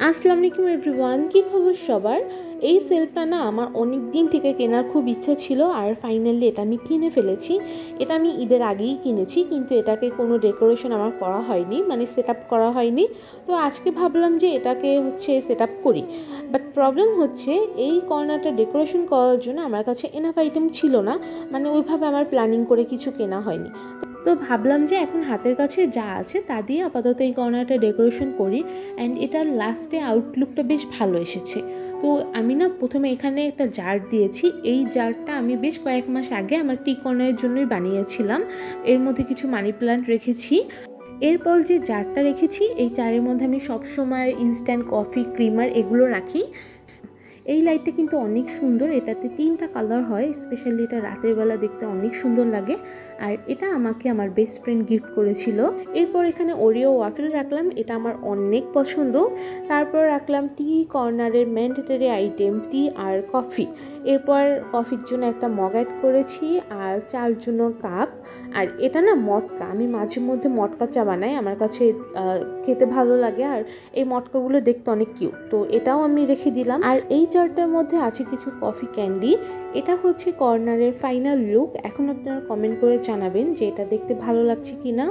আসসালামু আলাইকুম এভরিওয়ান, কি খবর সবার। এই সেলফটা না আমার অনেক দিন থেকে কেনার খুব ইচ্ছা ছিল, আর ফাইনালি এটা আমি কিনে ফেলেছি। এটা আমি ঈদের আগেই কিনেছি, কিন্তু এটাকে কোনো ডেকোরেশন আমার করা হয়নি, মানে সেট আপ করা হয়নি। তো আজকে ভাবলাম যে এটাকে সেট আপ করি। বাট প্রবলেম হচ্ছে এই কর্নারটা ডেকোরেশন করার জন্য আমার কাছে এনাফ আইটেম ছিল না, মানে ওইভাবে আমার প্ল্যানিং করে কিছু কেনা হয়নি। তো ভাবলাম যে এখন হাতের কাছে যা আছে তা দিয়ে আপাতত এই কর্নারটা ডেকোরেশন করি। অ্যান্ড এটার লাস্টে আউটলুকটা বেশ ভালো এসেছে। তো আমি না প্রথমে এখানে একটা জার দিয়েছি। এই জারটা আমি বেশ কয়েক মাস আগে আমার টি কর্নারের জন্যই বানিয়েছিলাম। এর মধ্যে কিছু মানি প্ল্যান্ট রেখেছি। এরপর যে জারটা রেখেছি, এই জারের মধ্যে আমি সবসময় ইনস্ট্যান্ট কফি, ক্রিমার এগুলো রাখি। এই লাইটটা কিন্তু অনেক সুন্দর, এটাতে 3টা কালার হয়, স্পেশালি এটা রাতের বেলা দেখতে অনেক সুন্দর লাগে। আর এটা আমাকে আমার বেস্ট ফ্রেন্ড গিফট করেছিল। এরপর এখানে ওরিও ওয়াফেল রাখলাম, এটা আমার অনেক পছন্দ। তারপর রাখলাম টি কর্নারের ম্যান্ডেটরি আইটেম টি আর কফি। এরপর কফির জন্য একটা মগ অ্যাড করেছি, আর চার জন্য কাপ। আর এটা না মটকা, আমি মাঝে মধ্যে মটকা চা বানাই, আমার কাছে খেতে ভালো লাগে। আর এই মটকাগুলো দেখতে অনেক কিউট, তো এটাও আমি রেখে দিলাম। আর এই জারটার মধ্যে আছে কিছু কফি ক্যান্ডি। এটা হচ্ছে কর্নারের ফাইনাল লুক। এখন আপনারা কমেন্ট করে জানাবেন যে এটা দেখতে ভালো লাগছে কিনা।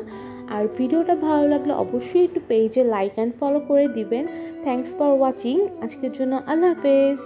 আর ভিডিওটা ভালো লাগলে অবশ্যই একটু পেজে লাইক অ্যান্ড ফলো করে দিবেন। Thanks for watching. আজকের জন্য আল্লাহ হাফেজ।